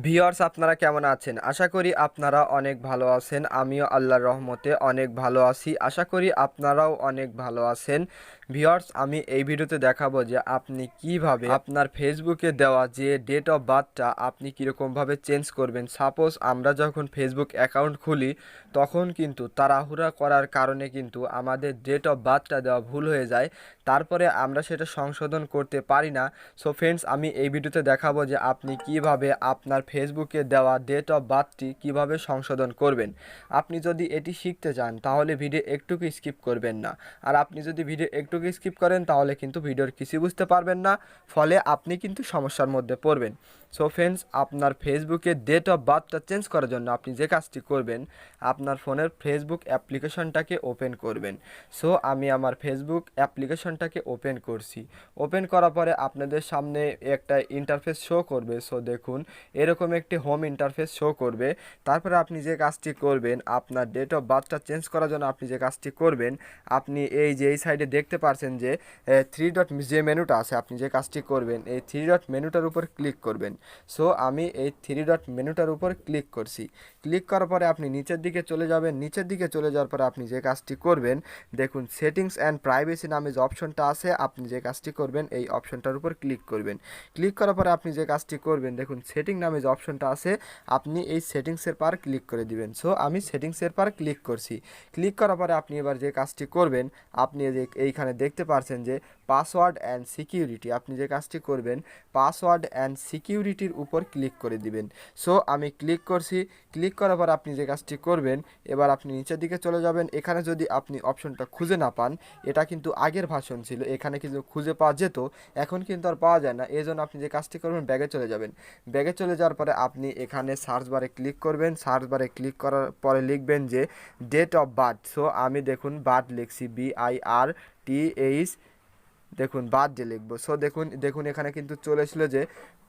Viewers আপনারা কেমন আছেন? আশা করি আপনারা অনেক ভালো আছেন। আমিও আল্লাহর রহমতে অনেক ভালো আছি। আশা করি আপনারাও অনেক ভালো আছেন। ভিউয়ার্স আমি এই ভিডিওতে দেখাবো যে আপনি কিভাবে আপনার ফেসবুকে দেওয়া যে ডেট অফ বার্থটা আপনি কীরকমভাবে চেঞ্জ করবেন। সাপোজ আমরা যখন ফেসবুক অ্যাকাউন্ট খুলি তখন কিন্তু তাড়াহুড়া করার কারণে কিন্তু আমাদের ডেট অফ বার্থটা দেওয়া ভুল হয়ে যায়। তারপরে আমরা সেটা সংশোধন করতে পারি না। সো ফ্রেন্ডস আমি এই ভিডিওতে দেখাবো যে আপনি কিভাবে আপনার ফেসবুকে দেওয়া ডেট অফ বার্থটি কীভাবে সংশোধন করবেন। আপনি যদি এটি শিখতে চান তাহলে ভিডিও একটুকু স্কিপ করবেন না। আর আপনি যদি ভিডিও একটুকু স্কিপ করেন তাহলে কিন্তু ভিডিওর কিছু বুঝতে পারবেন না, ফলে আপনি কিন্তু সমস্যার মধ্যে পড়বেন। সো ফ্রেন্ডস আপনার ফেসবুকে ডেট অফ বার্থটা চেঞ্জ করার জন্য আপনি যে কাজটি করবেন, আপনার ফোনের ফেসবুক অ্যাপ্লিকেশনটাকে ওপেন করবেন। সো আমি আমার ফেসবুক অ্যাপ্লিকেশনটাকে ওপেন করছি। ওপেন করার পরে আপনাদের সামনে একটা ইন্টারফেস শো করবে। সো দেখুন এরকম একটি হোম ইন্টারফেস শো করবে। তারপরে আপনি যে কাজটি করবেন, আপনার ডেট অফ বার্থটা চেঞ্জ করার জন্য আপনি যে কাজটি করবেন, আপনি এই সাইডে দেখতে পাচ্ছেন যে থ্রি ডট যে মেনুটা আছে, আপনি যে কাজটি করবেন এই থ্রি ডট মেনুটার উপর ক্লিক করবেন। সো আমি এই থ্রি ডট মেনুটার উপর ক্লিক করছি। ক্লিক করার পরে আপনি নিচের দিকে চলে যাবেন। নিচের দিকে চলে যাওয়ার পরে আপনি যে কাজটি করবেন, দেখুন সেটিংস অ্যান্ড প্রাইভেসি নামে যে অপশনটা আছে, আপনি যে কাজটি করবেন এই অপশনটার উপর ক্লিক করবেন। ক্লিক করার পরে আপনি যে কাজটি করবেন, দেখুন সেটিং নামে যে অপশনটা আছে, আপনি এই সেটিংসের পার ক্লিক করে দিবেন। সো আমি সেটিংসের পার ক্লিক করছি। ক্লিক করার পরে আপনি এবার যে কাজটি করবেন, আপনি যে এইখানে দেখতে পাচ্ছেন যে পাসওয়ার্ড অ্যান্ড সিকিউরিটি, আপনি যে কাজটি করবেন পাসওয়ার্ড অ্যান্ড সিকিউরিটির উপর ক্লিক করে দিবেন। সো আমি ক্লিক করছি। ক্লিক করার পর আপনি যে কাজটি করবেন, এবার আপনি নিচের দিকে চলে যাবেন। এখানে যদি আপনি অপশনটা খুঁজে না পান, এটা কিন্তু আগের ভার্সন ছিল, এখানে কিন্তু খুঁজে পাওয়া যেত, এখন কিন্তু আর পাওয়া যায় না। এই জন্য আপনি যে কাজটি করবেন, ব্যাগে চলে যাবেন। ব্যাগে চলে যাওয়ার পরে আপনি এখানে সার্চ বারে ক্লিক করবেন। সার্চ বারে ক্লিক করার পরে লিখবেন যে ডেট অফ বার্থ। সো আমি দেখুন বার্থ লিখছি, BIRTH, দেখুন বার্থডে লিখবো। সো দেখুন এখানে কিন্তু চলে এসেছিলো যে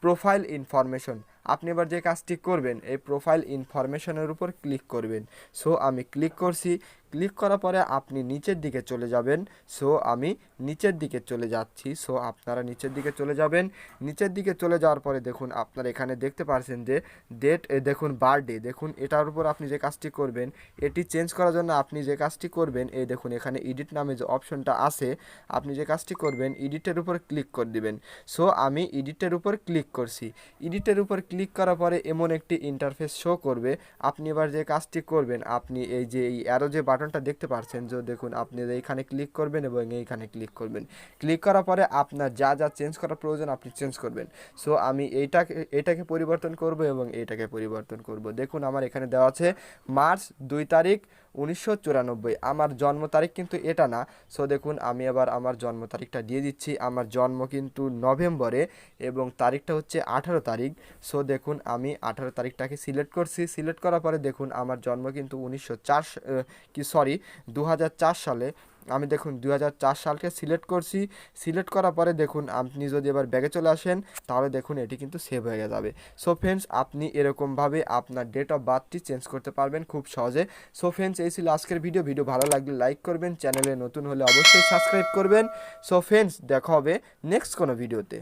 প্রোফাইল ইনফরমেশন। আপনি এবার যে কাজটি করবেন, এই প্রোফাইল ইনফরমেশনের উপর ক্লিক করবেন। সো আমি ক্লিক করছি। ক্লিক করার পরে আপনি নিচের দিকে চলে যাবেন। সো আমি নিচের দিকে চলে যাচ্ছি। সো আপনারা নিচের দিকে চলে যাবেন। নিচের দিকে চলে যাওয়ার পরে দেখুন আপনারা এখানে দেখতে পাচ্ছেন যে ডেট, দেখুন বার্থডে, দেখুন এটার উপর আপনি যে কাজটি করবেন, এটি চেঞ্জ করার জন্য আপনি যে কাজটি করবেন, এই দেখুন এখানে এডিট নামে যে অপশনটা আছে, আপনি যে কাজটি করবেন এডিটের উপর ক্লিক করে দিবেন। সো আমি এডিটের উপর ক্লিক করছি। এডিটের উপর ক্লিক করার পরে এমন একটি ইন্টারফেস শো করবে। আপনি এবার যে কাজটি করবেন, আপনি এই যে এই অ্যারো যে বাটনটা দেখতে পাচ্ছেন, যে দেখুন আপনি এইখানে ক্লিক করবেন এবং এইখানে ক্লিক করবেন। ক্লিক করার পরে আপনার যা যা চেঞ্জ করা প্রয়োজন আপনি চেঞ্জ করবেন। সো আমি এটাকে পরিবর্তন করব এবং এইটাকে পরিবর্তন করব। দেখুন আমার এখানে দেওয়া আছে মার্চ 2 তারিখ 1994। আমার জন্ম তারিখ কিন্তু এটা না। সো দেখুন আমি আবার আমার জন্ম তারিখটা দিয়ে দিচ্ছি। আমার জন্ম কিন্তু নভেম্বরে এবং তারিখটা হচ্ছে 18 তারিখ। সো দেখুন আমি 18 তারিখটাকে সিলেক্ট করছি। সিলেক্ট করার পরে দেখুন আমার জন্ম কিন্তু 2004 সালে। আমি দেখুন 2004 সালকে সিলেক্ট করছি। সিলেক্ট করার পরে দেখুন আপনি যদি এবার ব্যাগে চলে আসেন, তাহলে দেখুন এটি কিন্তু সেভ হয়ে যাবে। সো ফ্রেন্ডস আপনি এরকমভাবে আপনার ডেট অফ বার্থটি চেঞ্জ করতে পারবেন খুব সহজে। সো ফ্রেন্ডস এই ছিল আজকের ভিডিও ভালো লাগলে লাইক করবেন, চ্যানেলে নতুন হলে অবশ্যই সাবস্ক্রাইব করবেন। সো ফ্রেন্ডস দেখা হবে নেক্সট কোনো ভিডিওতে।